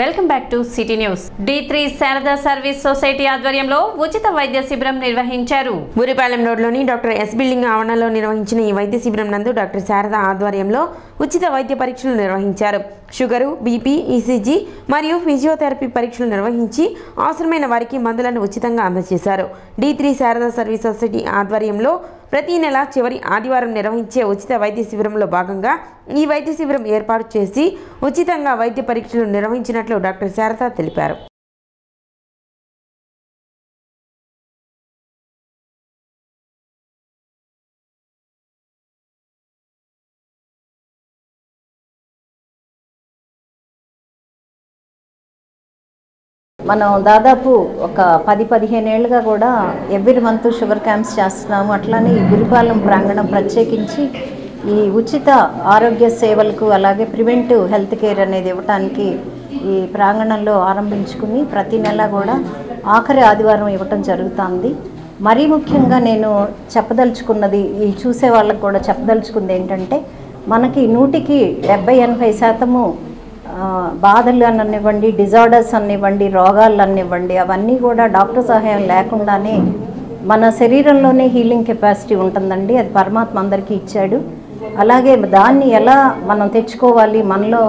Welcome back to city news. D3 Sharada service society ఆధ్వర్యంలో ఉచిత వైద్య శిబిరం నిర్వహించారు. బురిపాలెం రోడ్లోని డాక్టర్ ఎస్ బిల్డింగ్ ఆవరణలో నిర్వహించిన ఈ వైద్య శిబిరం నందు డాక్టర్ శారదా ఆధ్వర్యంలో ఉచిత వైద్య పరీక్షలు నిర్వహించారు. షుగరు, బీపీ, ఈసీజీ మరియు ఫిజియోథెరపీ పరీక్షలు నిర్వహించి అవసరమైన వారికి మందులను ఉచితంగా అందజేశారు. D3 శారదా సర్వీస్ సొసైటీ ఆధ్వర్యంలో ప్రతి నెల చివరి ఆదివారం నిర్వహించే ఉచిత వైద్య శిబిరంలో భాగంగా ఈ వైద్య శిబిరం ఏర్పాటు చేసి ఉచితంగా వైద్య పరీక్షలు నిర్వహించినట్లు డాక్టర్ శారదా తెలిపారు. మనం దాదాపు ఒక 10-15 ఏళ్ళుగా కూడా ఎవ్రీ మంత్ షుగర్ క్యాంప్స్ చేస్తున్నాము. అట్లానే ఈ బురిపాలెం ప్రాంగణం ప్రత్యేకించి ఈ ఉచిత ఆరోగ్య సేవలకు అలాగే ప్రివెంటివ్ హెల్త్ కేర్ అనేది ఇవ్వటానికి ఈ ప్రాంగణంలో ఆరంభించుకుని ప్రతి నెల కూడా ఆఖరి ఆదివారం ఇవ్వటం జరుగుతుంది. మరీ ముఖ్యంగా నేను చెప్పదలుచుకున్నది, ఈ చూసే వాళ్ళకు కూడా చెప్పదలుచుకుంది ఏంటంటే, మనకి 100కి 70-80% బాధలు అనివ్వండి, డిజార్డర్స్ అనివ్వండి, రోగాలు అనివ్వండి, అవన్నీ కూడా డాక్టర్ సహాయం లేకుండానే మన శరీరంలోనే హీలింగ్ కెపాసిటీ ఉంటుందండి. అది పరమాత్మ అందరికీ ఇచ్చాడు. అలాగే దాన్ని ఎలా మనం తెచ్చుకోవాలి, మనలో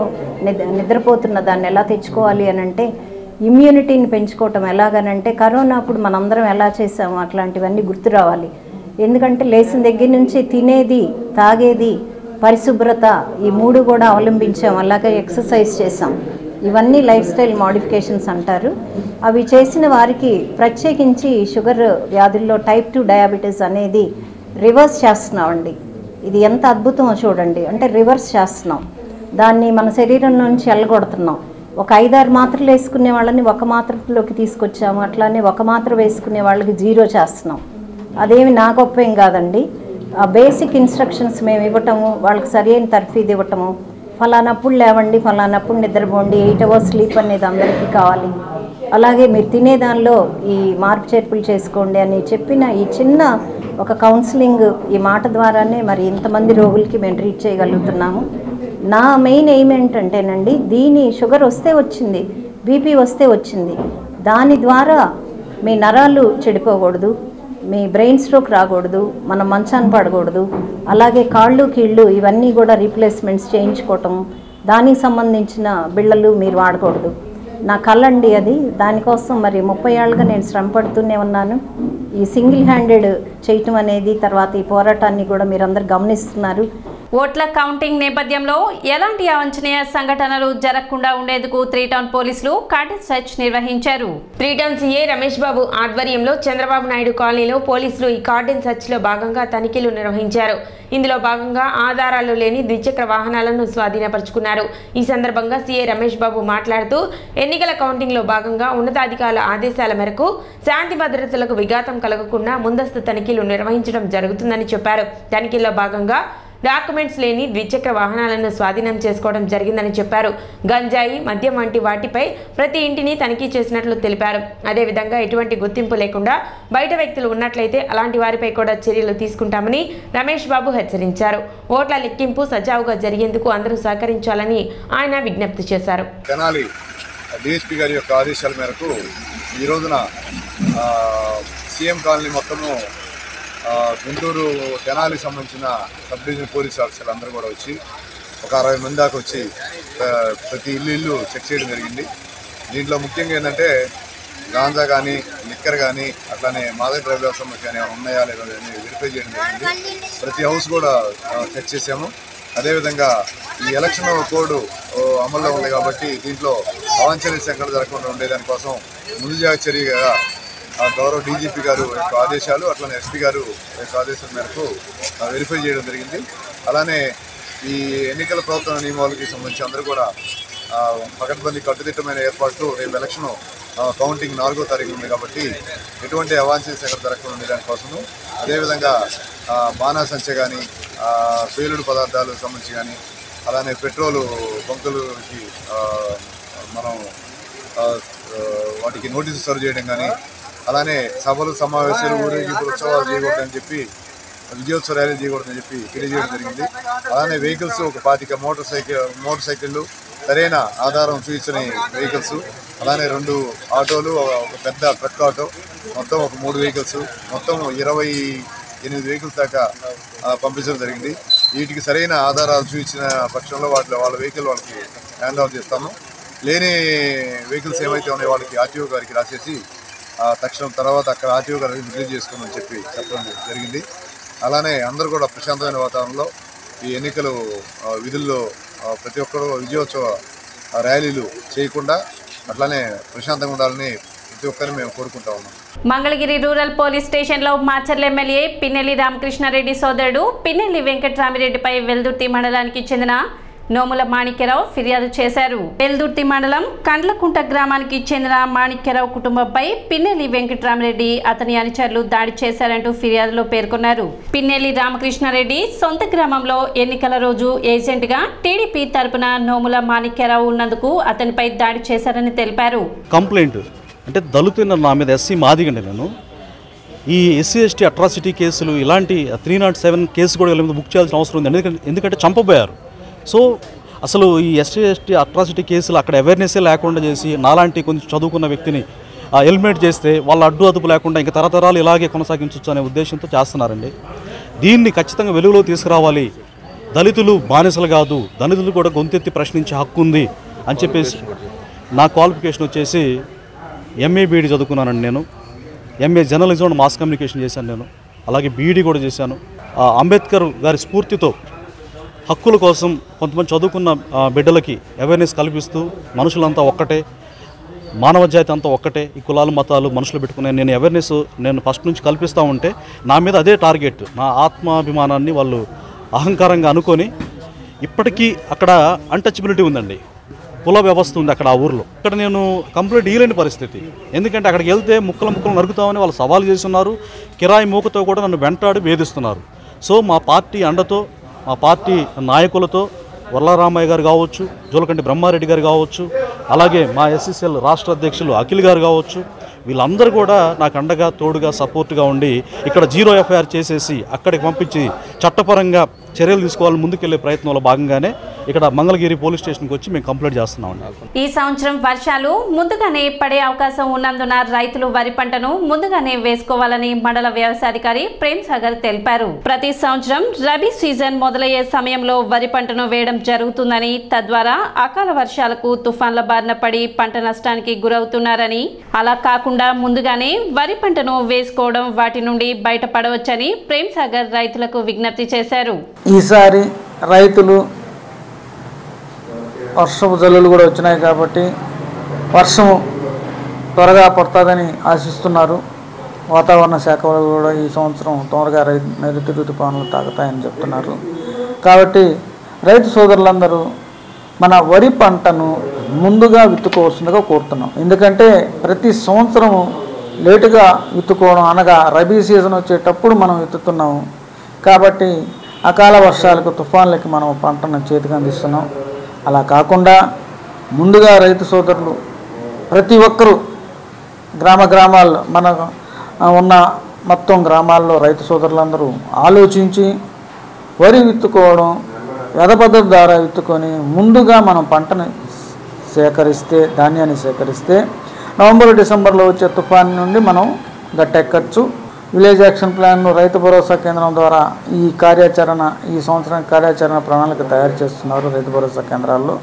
నిద్రపోతున్న దాన్ని ఎలా తెచ్చుకోవాలి అని అంటే, ఇమ్యూనిటీని పెంచుకోవటం ఎలాగనంటే, కరోనా అప్పుడు మనందరం ఎలా చేసాము అట్లాంటివన్నీ గుర్తు రావాలి. ఎందుకంటే లేచిన దగ్గర నుంచి తినేది, తాగేది, పరిశుభ్రత, ఈ 3 కూడా అవలంబించాం. అలాగే ఎక్సర్సైజ్ చేసాం. ఇవన్నీ లైఫ్ స్టైల్ మోడిఫికేషన్స్ అంటారు. అవి చేసిన వారికి ప్రత్యేకించి షుగర్ వ్యాధుల్లో టైప్ 2 డయాబెటీస్ అనేది రివర్స్ చేస్తున్నామండి. ఇది ఎంత అద్భుతమో చూడండి. అంటే రివర్స్ చేస్తున్నాం, దాన్ని మన శరీరం నుంచి వెళ్ళగొడుతున్నాం. ఒక 5-6 మాత్రలు వేసుకునే వాళ్ళని 1 మాత్రలోకి తీసుకొచ్చాము. అట్లానే 1 మాత్ర వేసుకునే వాళ్ళకి 0 చేస్తున్నాం. అదేమి నా గొప్ప ఏం కాదండి. బేసిక్ ఇన్స్ట్రక్షన్స్ మేము ఇవ్వటము, వాళ్ళకి సరైన తర్ఫీదు ఇవ్వటము, ఫలానప్పుడు లేవండి, ఫలానప్పుడు నిద్రపోండి, 8 అవర్స్ స్లీప్ అనేది అందరికీ కావాలి. అలాగే మీరు తినేదానిలో ఈ మార్పు చేర్పులు చేసుకోండి అని చెప్పిన ఈ చిన్న ఒక కౌన్సిలింగ్, ఈ మాట ద్వారానే మరి ఇంతమంది రోగులకి మేము ట్రీట్ చేయగలుగుతున్నాము. నా మెయిన్ ఎయిమ్ ఏంటంటేనండి, దీని షుగర్ వస్తే వచ్చింది, బీపీ వస్తే వచ్చింది, దాని ద్వారా మీ నరాలు చెడిపోకూడదు, మీ బ్రెయిన్ స్ట్రోక్ రాకూడదు, మనం మంచాన్ని పడకూడదు. అలాగే కాళ్ళు, కీళ్ళు ఇవన్నీ కూడా రీప్లేస్మెంట్స్ చేయించుకోవటం, దానికి సంబంధించిన బిళ్ళలు మీరు వాడకూడదు. నా కళ్ళండి అది. దానికోసం మరి 30 ఏళ్ళుగా నేను శ్రమ పడుతూనే ఉన్నాను. ఈ సింగిల్ హ్యాండెడ్ చేయటం అనేది, తర్వాత ఈ పోరాటాన్ని కూడా మీరందరూ గమనిస్తున్నారు. ఓట్ల కౌంటింగ్ నేపథ్యంలో ఎలాంటి అవాంఛనీయ సంఘటనలు జరగకుండా ఉండేందుకు 3 టౌన్ పోలీసులు కార్డన్ సెర్చ్ నిర్వహించారు. 3 టౌన్ సీఏ రమేష్ బాబు ఆధ్వర్యంలో చంద్రబాబు నాయుడు కాలనీలో పోలీసులు ఈ కార్డన్ సెర్చ్ లో భాగంగా తనిఖీలు నిర్వహించారు. ఇందులో భాగంగా ఆధారాలు లేని ద్విచక్ర వాహనాలను స్వాధీనపరుచుకున్నారు. ఈ సందర్భంగా సీఏ రమేష్ బాబు మాట్లాడుతూ, ఎన్నికల కౌంటింగ్ లో భాగంగా ఉన్నతాధికారుల ఆదేశాల మేరకు శాంతి భద్రతలకు విఘాతం కలగకుండా ముందస్తు తనిఖీలు నిర్వహించడం జరుగుతుందని చెప్పారు. తనిఖీల్లో భాగంగా డాక్యుమెంట్స్ లేని ద్విచక్ర వాహనాలను స్వాధీనం చేసుకోవడం జరిగిందని చెప్పారు. గంజాయి, మద్యం వంటి వాటిపై ప్రతి ఇంటిని తనిఖీ చేసినట్లు తెలిపారు. అదేవిధంగా ఎటువంటి గుర్తింపు లేకుండా బయట వ్యక్తులు ఉన్నట్లయితే అలాంటి వారిపై కూడా చర్యలు తీసుకుంటామని రమేష్ బాబు హెచ్చరించారు. ఓట్ల లెక్కింపు సజావుగా జరిగేందుకు అందరూ సహకరించాలని ఆయన విజ్ఞప్తి చేశారు. తెనాలి డీఎస్పీ గారి యొక్క ఆదేశాల మేరకు ఈ రోజున సీఎం కాలనీ మొత్తము గుంటూరు తెనాలికి సంబంధించిన సబ్ డివిజన్ పోలీస్ ఆఫీసర్లు అందరూ కూడా వచ్చి ఒక 60 మంది దాకా వచ్చి ప్రతి ఇల్లు చెక్ చేయడం జరిగింది. దీంట్లో ముఖ్యంగా ఏంటంటే గాంజా కానీ, లిక్కర్ కానీ, అట్లానే మాదక ద్రవ్యాల సమస్య కానీ ఉన్నాయా లేదా అని వెరిఫై చేయడం జరిగింది. ప్రతి హౌస్ కూడా చెక్ చేసాము. అదేవిధంగా ఈ ఎలక్షన్ కోడ్ అమల్లో ఉంది కాబట్టి దీంట్లో అవాంఛనీయ సంఘటనలు జరగకుండా ఉండేదానికోసం ముందు జాగ్రత్త చర్యగా గౌరవ డీజీపీ గారు యొక్క ఆదేశాలు, అట్లనే ఎస్పీ గారు యొక్క ఆదేశాల మేరకు వెరిఫై చేయడం జరిగింది. అలానే ఈ ఎన్నికల ప్రవర్తన నియమాలకి సంబంధించి అందరూ కూడా పకడ్బందీ కట్టుదిట్టమైన ఏర్పాట్లు, రేపు ఎలక్షన్ కౌంటింగ్ 4వ తారీఖు ఉంది కాబట్టి ఎటువంటి అవాంఛనీయ సంఘటన జరగకుండా ఉండేదానికోసము, అదేవిధంగా బాణాసంచ కానీ, పేలుడు పదార్థాలకు సంబంధించి కానీ, అలానే పెట్రోలు బంకులకి మనం వాటికి నోటీసు సర్వ్ చేయడం కానీ, అలానే సభలు, సమావేశాలు, ఊరేగింపులు, ఉత్సవాలు చేయకూడదని చెప్పి, విజయోత్సవ ర్యాలీ చేయకూడదని చెప్పి తెలియజేయడం జరిగింది. అలానే వెహికల్స్ ఒక 25 మోటార్ సైకిళ్ళు, సరైన ఆధారం చూపించని వెహికల్స్, అలానే 2 ఆటోలు, ఒక పెద్ద ట్రక్ ఆటో, మొత్తం ఒక 3 వెహికల్స్, మొత్తం 28 వెహికల్స్ దాకా పంపించడం జరిగింది. వీటికి సరైన ఆధారాలు చూపించిన పక్షంలో వాళ్ళ వెహికల్ వాళ్ళకి హ్యాండ్ ఓవర్ చేస్తాము. లేని వెహికల్స్ ఏమైతే ఉన్నాయో వాళ్ళకి ఆర్టీఓ గారికి రాసేసి తక్షణం తర్వాత అక్కడ ఆర్టీఓ గారికి రిలీజ్ చేసుకోమని చెప్పడం జరిగింది. అలానే అందరూ కూడా ప్రశాంతమైన వాతావరణంలో ఈ ఎన్నికలు విధుల్లో ప్రతి ఒక్కరూ విజయోత్సవ ర్యాలీలు చేయకుండా అట్లానే ప్రశాంతంగా ఉండాలని ప్రతి ఒక్కరిని మేము కోరుకుంటా ఉన్నాం. మంగళగిరి రూరల్ పోలీస్ స్టేషన్లో మాచర్ల ఎమ్మెల్యే పిన్నెల్లి రామకృష్ణారెడ్డి సోదరుడు పిన్నెల్లి వెంకట్రామిరెడ్డిపై వెల్దుర్తి మండలానికి చెందిన నోముల మాణిక్యరావు ఫిర్యాదు చేశారు. వెల్దుర్తి మండలం కండ్లకుంట గ్రామానికి చెందిన మాణిక్యరావు కుటుంబంపై పిన్నెల్లి వెంకట్రామిరెడ్డి అతని అనుచరులు దాడి చేశారంటూ ఫిర్యాదులో పేర్కొన్నారు. పిన్నెల్లి రామకృష్ణారెడ్డి సొంత గ్రామంలో ఎన్నికల రోజు ఏజెంట్గా టీడీపీ తరపున నోముల మాణిక్యరావు ఉన్నందుకు అతనిపై దాడి చేశారని తెలిపారు. కంప్లైంట్ అంటే దళితున్న నా మీద ఎస్సీ మాదిగండి. నేను ఈ ఎస్సీ ఎస్టీ అట్రాసిటీ కేసులు ఇలాంటి 307 కేసు కూడా వీళ్ళ మీద బుక్ చేయాల్సిన అవసరం ఉంది. ఎందుకంటే చంపబోయారు. సో అసలు ఈ ఎస్సీ ఎస్టీ అట్రాసిటీ కేసులు అక్కడ అవేర్నెస్సే లేకుండా చేసి నాలాంటి కొంచెం చదువుకున్న వ్యక్తిని ఎలిమినేట్ చేస్తే వాళ్ళ అడ్డు అదుపు లేకుండా ఇంకా తరతరాలు ఇలాగే కొనసాగించవచ్చు అనే ఉద్దేశంతో చేస్తున్నారండి. దీన్ని ఖచ్చితంగా వెలుగులో తీసుకురావాలి. దళితులు బానిసలు కాదు, దళితులు కూడా గొంతెత్తి ప్రశ్నించే హక్కు ఉంది అని చెప్పేసి నా క్వాలిఫికేషన్ వచ్చేసి ఎంఏ బీఈడి చదువుకున్నానండి. నేను MA journalism and mass communication చేశాను. నేను అలాగే బీఈడి కూడా చేశాను. అంబేద్కర్ గారి స్ఫూర్తితో హక్కుల కోసం కొంతమంది చదువుకున్న బిడ్డలకి అవేర్నెస్ కల్పిస్తూ మనుషులంతా ఒక్కటే, మానవ జాతి అంతా ఒక్కటే, ఈ కులాలు మతాలు మనుషులు పెట్టుకునే నేను అవేర్నెస్ ఫస్ట్ నుంచి కల్పిస్తూ ఉంటే నా మీద అదే టార్గెట్. నా ఆత్మాభిమానాన్ని వాళ్ళు అహంకారంగా అనుకొని ఇప్పటికీ అక్కడ అన్టచబిలిటీ ఉందండి, కుల వ్యవస్థ ఉంది అక్కడ ఆ ఊర్లో. ఇక్కడ నేను కంప్లీట్ ఇయ్యలేని పరిస్థితి. ఎందుకంటే అక్కడికి వెళ్తే ముక్కలు నరుకుతామని వాళ్ళు సవాల్ చేస్తున్నారు. కిరాయి మూకతో కూడా నన్ను వెంటాడి వేధిస్తున్నారు. సో మా పార్టీ అండతో, మా పార్టీ నాయకులతో వర్లారామయ్య గారు కావచ్చు, జోలకంటి బ్రహ్మారెడ్డి గారు కావచ్చు, అలాగే మా ఎస్సీసీఎల్ రాష్ట్ర అధ్యక్షులు అఖిల్ గారు కావచ్చు, వీళ్ళందరూ కూడా నాకు అండగా తోడుగా సపోర్ట్గా ఉండి ఇక్కడ 0 ఎఫ్ఐఆర్ చేసేసి అక్కడికి పంపించి చట్టపరంగా చర్యలు తీసుకోవాలని ముందుకెళ్లే ప్రయత్నంలో భాగంగానే ఇక్కడ మంగళగిరి పోలీస్ స్టేషన్కి వచ్చి మేము కంప్లైంట్ చేస్తున్నాం. ఈ సంవత్సరం వర్షాలు ముందుగానే పడే అవకాశం ఉన్నందున రైతులు వరి పంటను ముందుగానే వేసుకోవాలని మండల వ్యవసాయాధికారి ప్రేమ్ సాగర్ తెలిపారు. ప్రతి సంవత్సరం రబీ సీజన్ మొదలయ్యే సమయంలో వరి పంటను వేయడం జరుగుతుందని, తద్వారా అకాల వర్షాలకు తుఫాన్ల బారిన పడి పంట నష్టానికి గురవుతున్నారని, అలా కాకుండా ముందుగానే వరి పంటను వేసుకోవడం వాటి నుండి బయటపడవచ్చని ప్రేమ్ సాగర్ రైతులకు విజ్ఞప్తి చేశారు. ఈసారి రైతులు వర్షపు జల్లులు కూడా వచ్చినాయి కాబట్టి వర్షం త్వరగా పడుతుందని ఆశిస్తున్నారు. వాతావరణ శాఖ వాళ్ళు కూడా ఈ సంవత్సరం త్వరగా నైరుతి ఋతుపవనాలు తాగుతాయని చెప్తున్నారు. కాబట్టి రైతు సోదరులందరూ మన వరి పంటను ముందుగా విత్తుకోవాల్సిందిగా కోరుతున్నాం. ఎందుకంటే ప్రతి సంవత్సరం లేటుగా విత్తుకోవడం, అనగా రబీ సీజన్ వచ్చేటప్పుడు మనం విత్తుతున్నాము. కాబట్టి అకాల వర్షాలకు తుఫాన్లకి మనం పంటను చేతికి అందిస్తున్నాం. అలా కాకుండా ముందుగా రైతు సోదరులు ప్రతి ఒక్కరూ గ్రామాల్లో మన ఉన్న మొత్తం గ్రామాల్లో రైతు సోదరులందరూ ఆలోచించి వరి విత్తుకోవడం, వ్యధపద్ధతి ద్వారా విత్తుకొని ముందుగా మనం పంటను సేకరిస్తే, ధాన్యాన్ని సేకరిస్తే నవంబర్ డిసెంబర్లో వచ్చే తుఫాన్ నుండి మనం గట్టెక్కచ్చు. విలేజ్ యాక్షన్ ప్లాన్ను రైతు భరోసా కేంద్రం ద్వారా ఈ సంవత్సరం కార్యాచరణ ప్రణాళిక తయారు చేస్తున్నారు రైతు భరోసా కేంద్రాల్లో.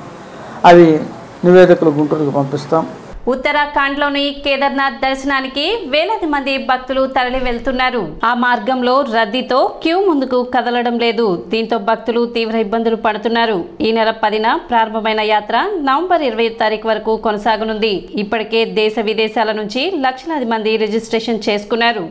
అవి నివేదికలు గుంటూరుకు పంపిస్తాం. ఉత్తరాఖండ్లోని కేదార్నాథ్ దర్శనానికి వేలాది మంది భక్తులు తరలి వెళ్తున్నారు. ఆ మార్గంలో రద్దీతో క్యూ ముందుకు కదలడం లేదు. దీంతో భక్తులు తీవ్ర ఇబ్బందులు పడుతున్నారు. ఈ నెల 10న ప్రారంభమైన యాత్ర నవంబర్ 20 తారీఖు వరకు కొనసాగనుంది. ఇప్పటికే దేశ విదేశాల నుంచి లక్షలాది మంది రిజిస్ట్రేషన్ చేసుకున్నారు.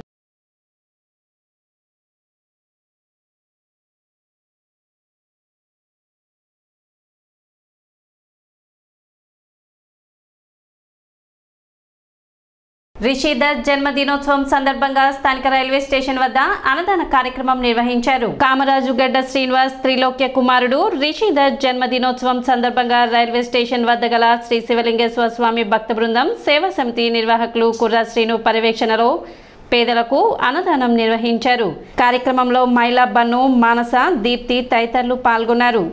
రిషిధర్ జన్మదినోత్సవం సందర్భంగా స్థానిక రైల్వే స్టేషన్ వద్ద అన్నదాన కార్యక్రమం నిర్వహించారు. కామరాజు గడ్డ శ్రీనివాస్ త్రిలోక్య కుమారుడు రిషిధర్ జన్మదినోత్సవం సందర్భంగా రైల్వే స్టేషన్ వద్ద గల శ్రీ శివలింగేశ్వర స్వామి భక్త బృందం సేవా సమితి నిర్వాహకులు కుర్రా శ్రీను పర్యవేక్షణలో పేదలకు అన్నదానం నిర్వహించారు. కార్యక్రమంలో మైలా బన్ను, మానస, దీప్తి తదితరులు పాల్గొన్నారు.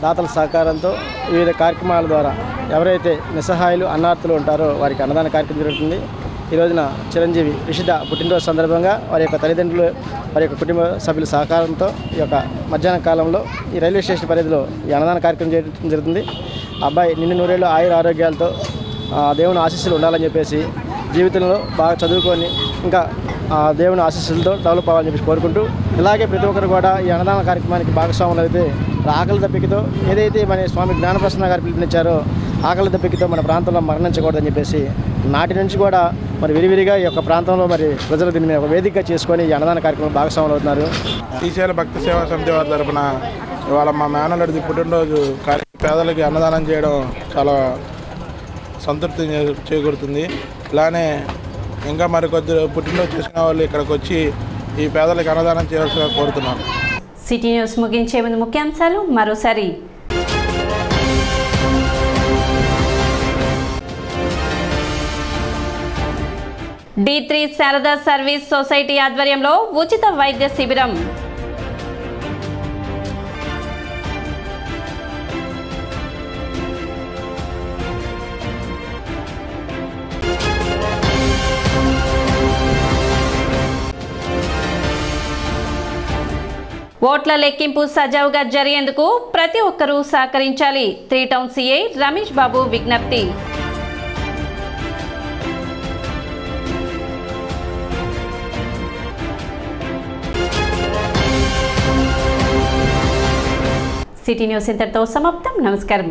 దాతల సహకారంతో వివిధ కార్యక్రమాల ద్వారా ఎవరైతే నిస్సహాయులు అన్నార్థులు ఉంటారో వారికి అన్నదాన కార్యక్రమం జరుగుతుంది. ఈ రోజున చిరంజీవి రిషిత పుట్టినరోజు సందర్భంగా వారి యొక్క తల్లిదండ్రులు వారి యొక్క కుటుంబ సభ్యుల సహకారంతో ఈ యొక్క మధ్యాహ్న కాలంలో ఈ రైల్వే స్టేషన్ పరిధిలో ఈ అన్నదాన కార్యక్రమం చేయడం జరుగుతుంది. అబ్బాయి నిన్ను నూరేళ్ళు ఆరోగ్యాలతో దేవుని ఆశీస్సులు ఉండాలని చెప్పేసి జీవితంలో బాగా చదువుకొని ఇంకా దేవుని ఆశీస్సులతో డెవలప్ అవ్వాలని చెప్పేసి కోరుకుంటూ, ఇలాగే ప్రతి ఒక్కరు కూడా ఈ అన్నదాన కార్యక్రమానికి భాగస్వాములు అయితే ఆకలి దప్పికతో ఏదైతే మన స్వామి జ్ఞానప్రసన్న గారు పిలుపునిచ్చారో ఆకలి దప్పికతో మన ప్రాంతంలో మరణించకూడదని చెప్పేసి నాటి నుంచి కూడా మరి విరివిరిగా ఈ యొక్క ప్రాంతంలో మరి ప్రజలు దీన్ని ఒక వేదికగా చేసుకొని ఈ అన్నదాన కార్యక్రమం భాగస్వాములు అవుతున్నారు. శ్రీశైల భక్తి సేవా సమితి వారి తరఫున ఇవాళ మా మేనల్లుడిది పుట్టినరోజు పేదలకి అన్నదానం చేయడం చాలా సంతృప్తి చేకూరుతుంది. ఇలానే ఇంకా మరికొద్ది పుట్టినరోజు చేసుకునే వాళ్ళు ఇక్కడికి వచ్చి ఈ పేదలకు అన్నదానం చేయాల్సిగా కోరుతున్నాను. సిటీ న్యూస్ ముగించే ముందు ముఖ్యాంశాలు మరోసారి. D3 శారదా సర్వీస్ సొసైటీ ఆధ్వర్యంలో ఉచిత వైద్య శిబిరం. ఓట్ల లెక్కింపు సజావుగా జరిగేందుకు ప్రతి ఒక్కరూ సహకరించాలి. 3 టౌన్ సిఐ రమేష్ బాబు విజ్ఞప్తి. సిటీ న్యూస్ ఇంతటితో సమాప్తం. నమస్కారం.